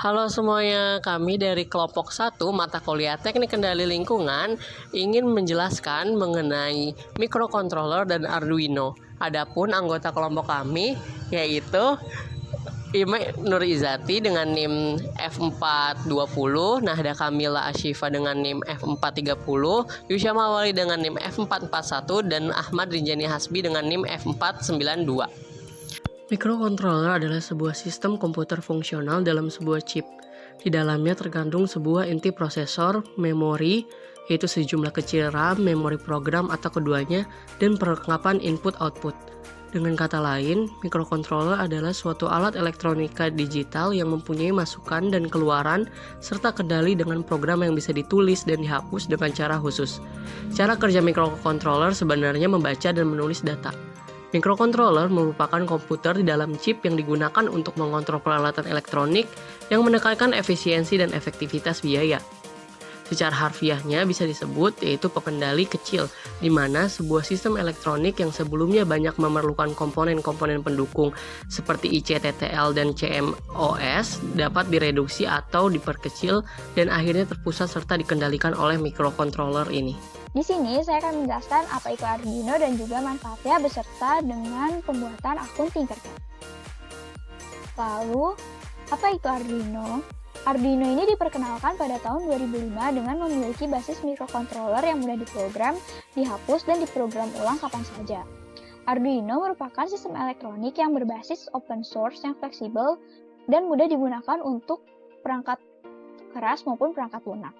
Halo semuanya, kami dari kelompok 1 mata kuliah Teknik Kendali Lingkungan ingin menjelaskan mengenai microcontroller dan Arduino. Adapun anggota kelompok kami yaitu Ime Nur Izati dengan NIM F420, Nahda Kamila Ashifa dengan NIM F430, Yusya Mawali dengan NIM F441, dan Ahmad Rinjani Hasbi dengan NIM F492. Microcontroller adalah sebuah sistem komputer fungsional dalam sebuah chip. Di dalamnya terkandung sebuah inti prosesor, memori, yaitu sejumlah kecil RAM, memori program atau keduanya, dan perlengkapan input-output. Dengan kata lain, microcontroller adalah suatu alat elektronika digital yang mempunyai masukan dan keluaran, serta kendali dengan program yang bisa ditulis dan dihapus dengan cara khusus. Cara kerja microcontroller sebenarnya membaca dan menulis data. Microcontroller merupakan komputer di dalam chip yang digunakan untuk mengontrol peralatan elektronik yang menekankan efisiensi dan efektivitas biaya. Secara harfiahnya bisa disebut yaitu pengendali kecil, di mana sebuah sistem elektronik yang sebelumnya banyak memerlukan komponen-komponen pendukung seperti ICTTL dan CMOS dapat direduksi atau diperkecil dan akhirnya terpusat serta dikendalikan oleh microcontroller ini. Di sini saya akan menjelaskan apa itu Arduino dan juga manfaatnya beserta dengan pembuatan akun Tinkercad. Lalu, apa itu Arduino? Arduino ini diperkenalkan pada tahun 2005 dengan memiliki basis microcontroller yang mudah diprogram, dihapus, dan diprogram ulang kapan saja. Arduino merupakan sistem elektronik yang berbasis open source yang fleksibel dan mudah digunakan untuk perangkat keras maupun perangkat lunak.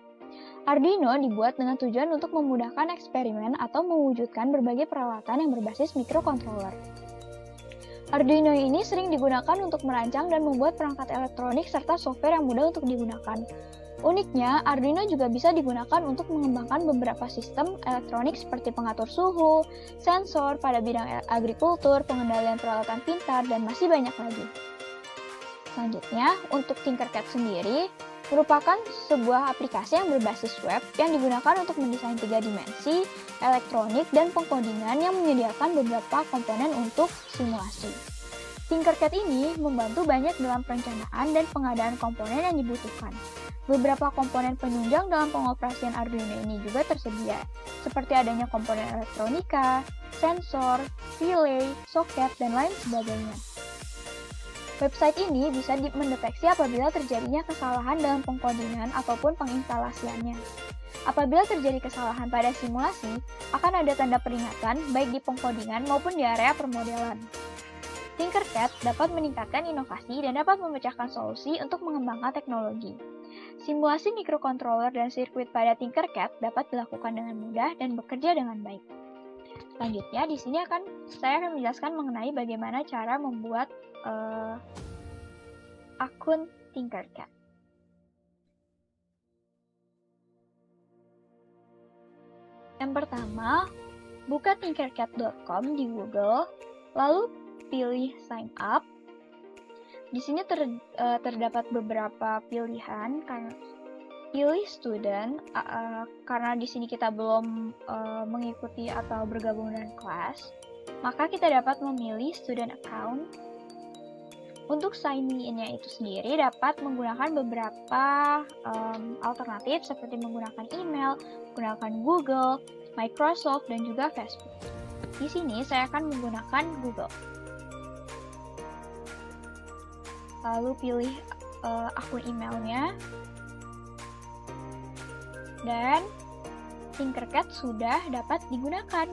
Arduino dibuat dengan tujuan untuk memudahkan eksperimen atau mewujudkan berbagai peralatan yang berbasis microcontroller. Arduino ini sering digunakan untuk merancang dan membuat perangkat elektronik serta software yang mudah untuk digunakan. Uniknya, Arduino juga bisa digunakan untuk mengembangkan beberapa sistem elektronik seperti pengatur suhu, sensor pada bidang agrikultur, pengendalian peralatan pintar, dan masih banyak lagi. Selanjutnya, untuk Tinkercad sendiri, merupakan sebuah aplikasi yang berbasis web yang digunakan untuk mendesain 3 dimensi, elektronik, dan pengkodingan yang menyediakan beberapa komponen untuk simulasi. Tinkercad ini membantu banyak dalam perencanaan dan pengadaan komponen yang dibutuhkan. Beberapa komponen penunjang dalam pengoperasian Arduino ini juga tersedia, seperti adanya komponen elektronika, sensor, relay, soket, dan lain sebagainya. Website ini bisa mendeteksi apabila terjadinya kesalahan dalam pengkodingan ataupun penginstalasiannya. Apabila terjadi kesalahan pada simulasi, akan ada tanda peringatan baik di pengkodingan maupun di area permodelan. Tinkercad dapat meningkatkan inovasi dan dapat memecahkan solusi untuk mengembangkan teknologi. Simulasi microcontroller dan sirkuit pada Tinkercad dapat dilakukan dengan mudah dan bekerja dengan baik. Selanjutnya, di sini saya akan menjelaskan mengenai bagaimana cara membuat akun Tinkercad. Yang pertama, buka tinkercad.com di Google, lalu pilih sign up. Di sini terdapat beberapa pilihan, pilih student karena di sini kita belum mengikuti atau bergabung dengan kelas, maka kita dapat memilih student account. Untuk sign in-nya itu sendiri dapat menggunakan beberapa alternatif seperti menggunakan email, menggunakan Google, Microsoft, dan juga Facebook. Di sini saya akan menggunakan Google. Lalu pilih akun emailnya. Dan Tinkercad sudah dapat digunakan.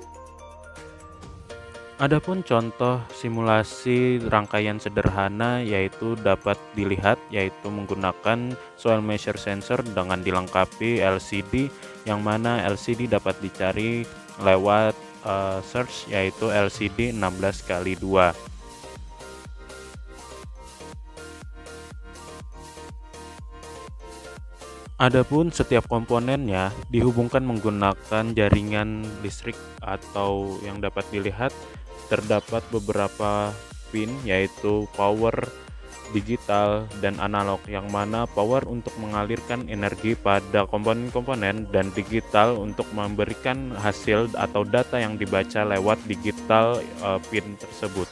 Adapun contoh simulasi rangkaian sederhana yaitu dapat dilihat yaitu menggunakan soil measure sensor dengan dilengkapi LCD, yang mana LCD dapat dicari lewat search yaitu LCD 16x2. Adapun setiap komponennya dihubungkan menggunakan jaringan listrik atau yang dapat dilihat terdapat beberapa pin yaitu power, digital, dan analog, yang mana power untuk mengalirkan energi pada komponen-komponen dan digital untuk memberikan hasil atau data yang dibaca lewat digital pin tersebut.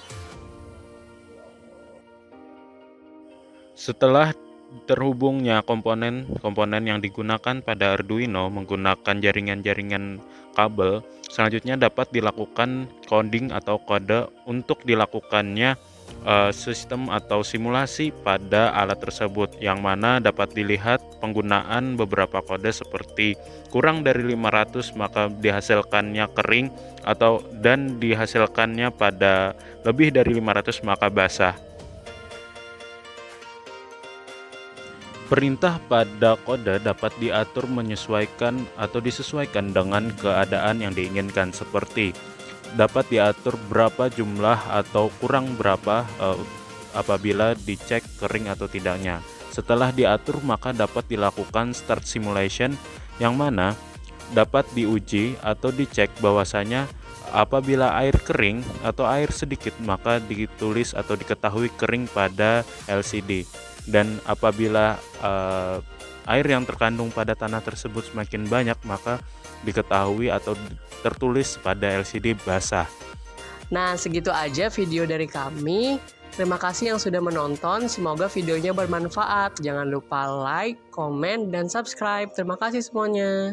Setelah Terhubungnya komponen yang digunakan pada Arduino menggunakan jaringan-jaringan kabel, selanjutnya dapat dilakukan coding atau kode untuk dilakukannya sistem atau simulasi pada alat tersebut, yang mana dapat dilihat penggunaan beberapa kode seperti kurang dari 500 maka dihasilkannya kering, dan dihasilkannya pada lebih dari 500 maka basah. Perintah pada kode dapat diatur menyesuaikan atau disesuaikan dengan keadaan yang diinginkan, seperti dapat diatur berapa jumlah atau kurang berapa apabila dicek kering atau tidaknya. Setelah diatur maka dapat dilakukan start simulation, yang mana dapat diuji atau dicek bahwasanya apabila air kering atau air sedikit maka ditulis atau diketahui kering pada LCD, dan apabila air yang terkandung pada tanah tersebut semakin banyak maka diketahui atau tertulis pada LCD basah. Nah, segitu aja video dari kami. Terima kasih yang sudah menonton. Semoga videonya bermanfaat. Jangan lupa like, komen, dan subscribe. Terima kasih semuanya.